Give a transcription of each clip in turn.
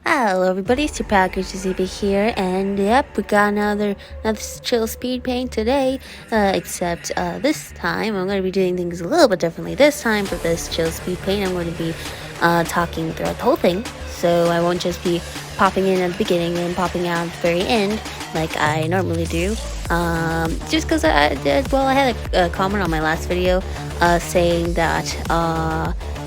Hello everybody, it's your package E.V.A here, and yep, we got another chill speed paint today, except this time I'm going to be doing things a little bit differently. This time for this chill speed paint, I'm going to be talking throughout the whole thing, so I won't just be popping in at the beginning and popping out at the very end like I normally do. Just because I had a comment on my last video saying that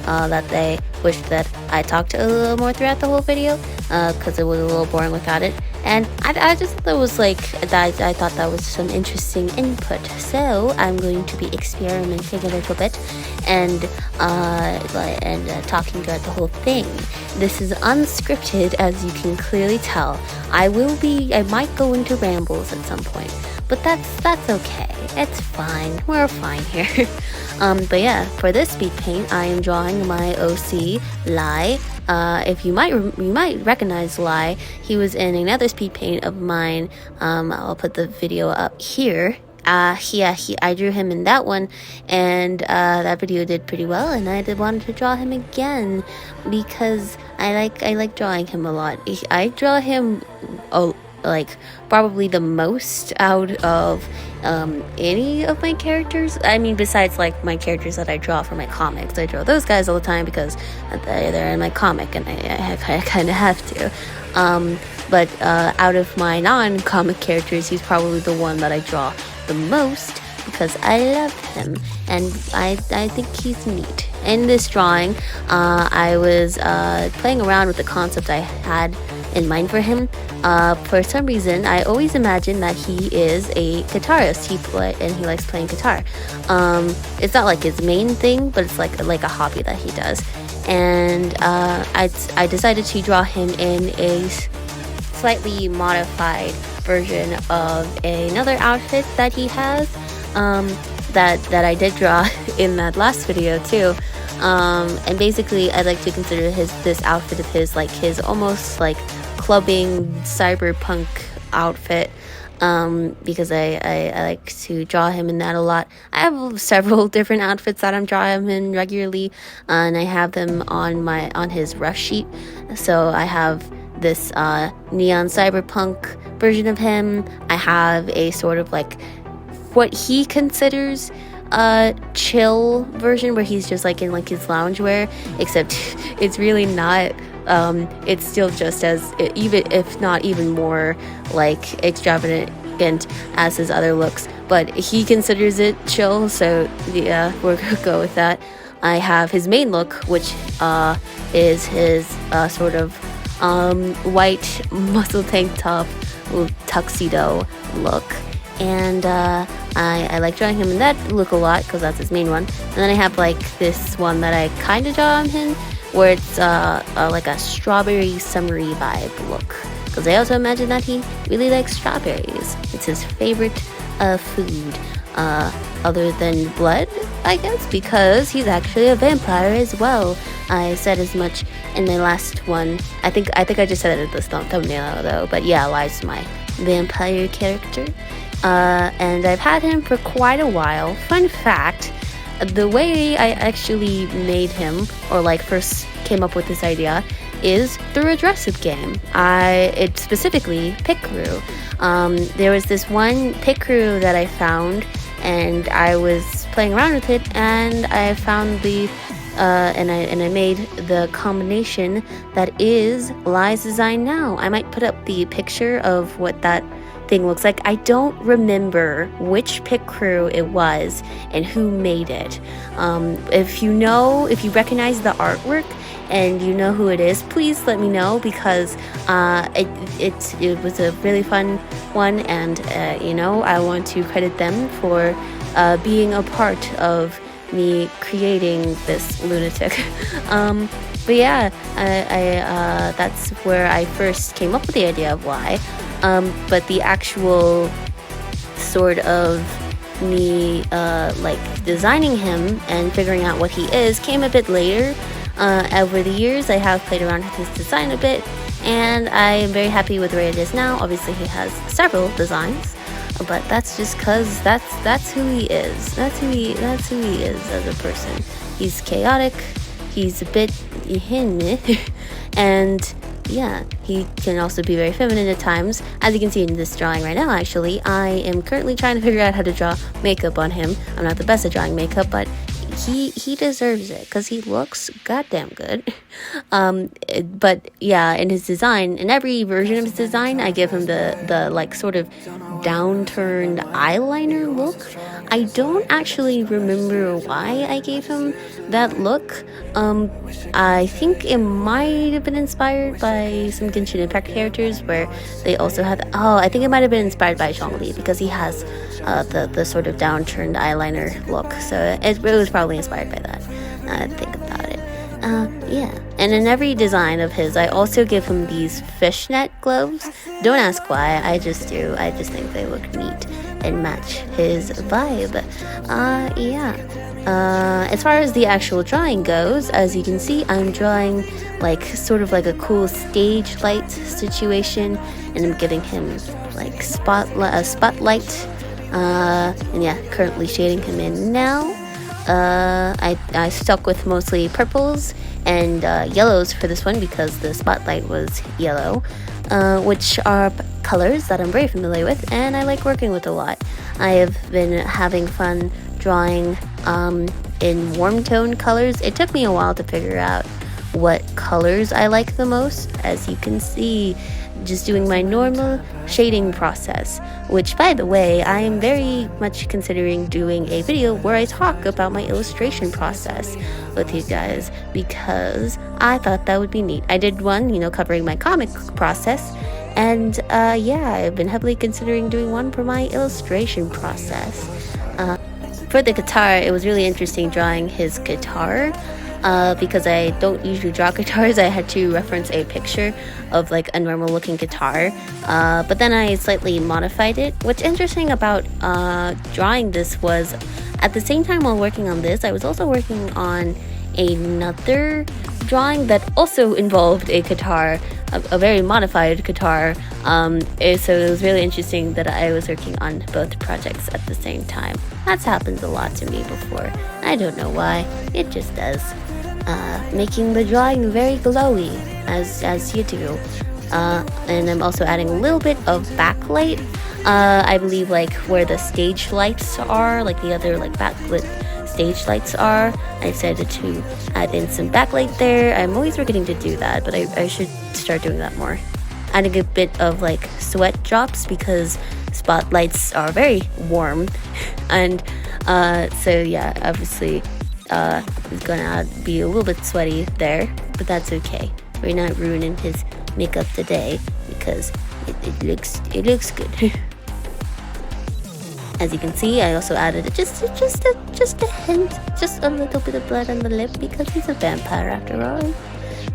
that they wished that I talked a little more throughout the whole video because it was a little boring without it, and I just thought that was I thought that was some interesting input, so I'm going to be experimenting a little bit and talking throughout the whole thing. This is unscripted, as you can clearly tell. I might go into rambles at some point, but that's okay. It's fine. We're fine here. But yeah, for this speed paint, I am drawing my OC Lai. If you might recognize Lai. He was in another speed paint of mine. I'll put the video up here. I drew him in that one, and that video did pretty well, and I wanted to draw him again because I like drawing him a lot. I draw him probably the most out of any of my characters. I mean, besides my characters that I draw for my comics. I draw those guys all the time because they're in my comic, and I kind of have to. But out of my non-comic characters, he's probably the one that I draw the most because I love him and I think he's neat. In this drawing, I was playing around with the concept I had in mind for him. For some reason, I always imagine that he is a guitarist. He likes playing guitar. It's not like his main thing, but it's like a hobby that he does. And I decided to draw him in a slightly modified version of another outfit that he has. That I did draw in that last video too. And basically, I like to consider this outfit of his almost clubbing cyberpunk outfit, because I like to draw him in that a lot. I have several different outfits that I'm drawing him in regularly, and I have them on his rough sheet. So I have this neon cyberpunk version of him. I have a sort of what he considers a chill version where he's just in his loungewear, except it's really not. It's still just as, even if not even more extravagant as his other looks, but he considers it chill, so yeah, we're gonna go with that. I have his main look, which is his sort of white muscle tank top tuxedo look, and I like drawing him in that look a lot because that's his main one. And then I have this one that I kind of draw on him where it's like a strawberry summery vibe look, because I also imagine that he really likes strawberries. It's his favorite food, other than blood, I guess, because he's actually a vampire as well. I said as much in my last one. I think I just said it at the thumbnail though, but yeah, Lai's my vampire character. And I've had him for quite a while. Fun fact, the way I actually made him, or first came up with this idea, is through a dress-up game. It specifically Pit Crew. There was this one Pit Crew that I found, and I was playing around with it, and I found and I made the combination that is Lai's design now. I might put up the picture of what that thing looks like. I don't remember which Pit Crew it was and who made it. If you recognize the artwork and you know who it is, please let me know, because it was a really fun one, and I want to credit them for being a part of me creating this lunatic. But yeah, I that's where I first came up with the idea of Lai. But the actual sort of me designing him and figuring out what he is came a bit later. Over the years, I have played around with his design a bit, and I am very happy with where it is now. Obviously, he has several designs, but that's just because that's who he is. That's who he is as a person. He's chaotic. He's a bit and yeah, he can also be very feminine at times. As you can see in this drawing right now, actually, I am currently trying to figure out how to draw makeup on him. I'm not the best at drawing makeup, but he deserves it because he looks goddamn good. But yeah, in his design, in every version of his design, I give him the like sort of downturned eyeliner look. I don't actually remember why I gave him that look. I think it might have been inspired by some Genshin Impact characters where they also had. Oh, I think it might have been inspired by Zhongli because he has the sort of downturned eyeliner look. So it was probably inspired by that. Think about it. Yeah. And in every design of his, I also give him these fishnet gloves. Don't ask why. I just do. I just think they look neat and match his vibe. Yeah. As far as the actual drawing goes, as you can see, I'm drawing like sort of like a cool stage light situation, and I'm giving him like a spotlight. And yeah, currently shading him in now. I stuck with mostly purples and yellows for this one because the spotlight was yellow, which are colors that I'm very familiar with and I like working with a lot. I have been having fun drawing in warm tone colors. It took me a while to figure out what colors I like the most. As you can see, just doing my normal shading process, which by the way, I am very much considering doing a video where I talk about my illustration process with you guys because I thought that would be neat. I did one, covering my comic process, and yeah, I've been heavily considering doing one for my illustration process. For the guitar, it was really interesting drawing his guitar. Because I don't usually draw guitars, I had to reference a picture of like a normal looking guitar, but then I slightly modified it. What's interesting about drawing this was at the same time while working on this, I was also working on another drawing that also involved a guitar, a very modified guitar, so it was really interesting that I was working on both projects at the same time. That's happened a lot to me before. I don't know why, it just does. Making the drawing very glowy, as you do. And I'm also adding a little bit of backlight. I believe like where the stage lights are, like the other like backlit stage lights are, I decided to add in some backlight there. I'm always forgetting to do that, but I should start doing that more. Adding a bit of like sweat drops because spotlights are very warm, and so yeah, obviously it's gonna be a little bit sweaty there, but that's okay. We're not ruining his makeup today because it looks good. As you can see, I also added just a hint, just a little bit of blood on the lip because he's a vampire after all.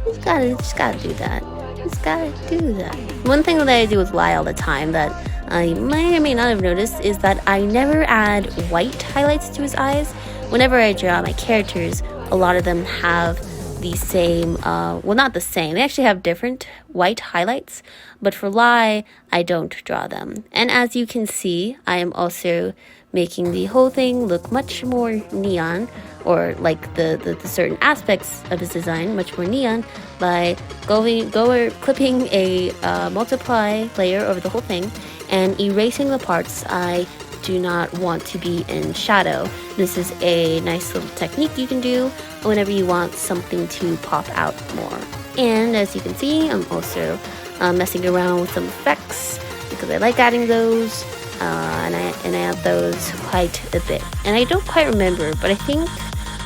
Just gotta do that. Just gotta do that. One thing that I do with Lai all the time that I may or may not have noticed is that I never add white highlights to his eyes. Whenever I draw my characters, a lot of them have the same, well, not the same. They actually have different white highlights, but for Lai, I don't draw them. And as you can see, I am also making the whole thing look much more neon, or like the certain aspects of his design much more neon by clipping a multiply layer over the whole thing and erasing the parts I do not want to be in shadow. This is a nice little technique you can do whenever you want something to pop out more. And as you can see, I'm also messing around with some effects because I like adding those, and I add those quite a bit. And I don't quite remember, but I think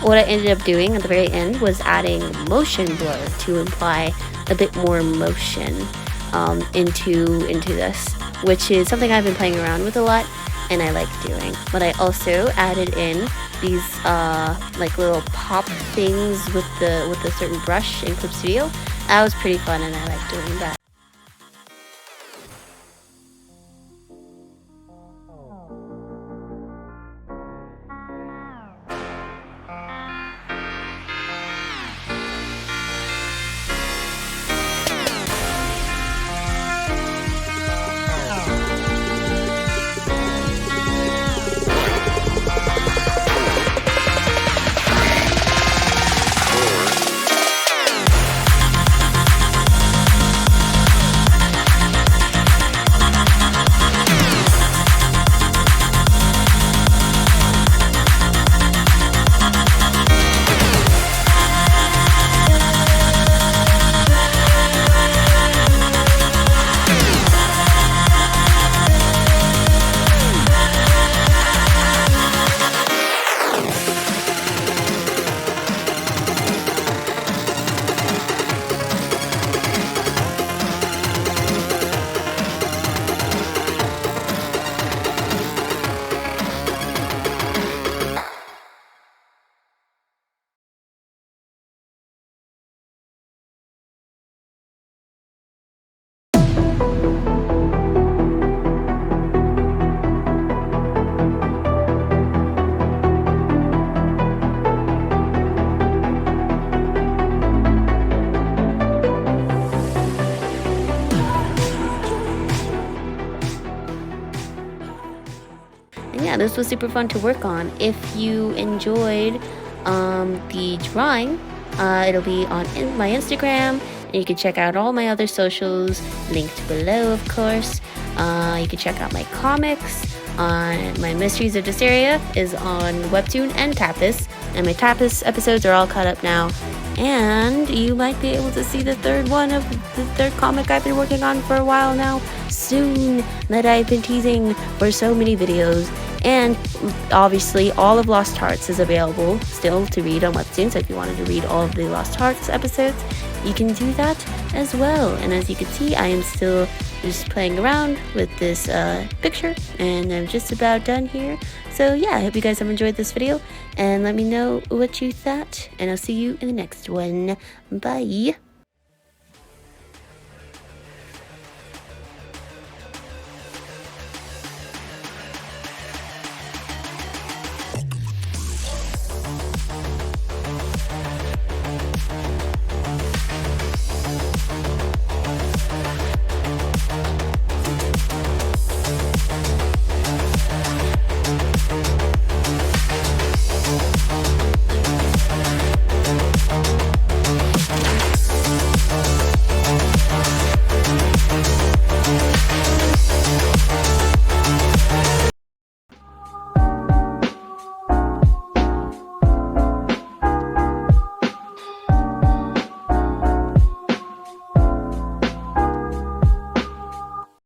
what I ended up doing at the very end was adding motion blur to imply a bit more motion into this, which is something I've been playing around with a lot and I like doing. But I also added in these like little pop things with a certain brush in Clip Studio. That was pretty fun and I like doing that. yeah, this was super fun to work on. If you enjoyed the drawing, it'll be on my Instagram, and you can check out all my other socials linked below, of course. You can check out my comics on my Mysteries of Distearia is on Webtoon and Tapas, and my Tapas episodes are all caught up now. And you might be able to see the third one of the third comic I've been working on for a while now soon, that I've been teasing for so many videos. And obviously all of Lost Hearts is available still to read on Webtoon, so if you wanted to read all of the Lost Hearts episodes, you can do that as well. And as you can see, I am still just playing around with this picture, and I'm just about done here. So yeah, I hope you guys have enjoyed this video, and let me know what you thought, and I'll see you in the next one. Bye!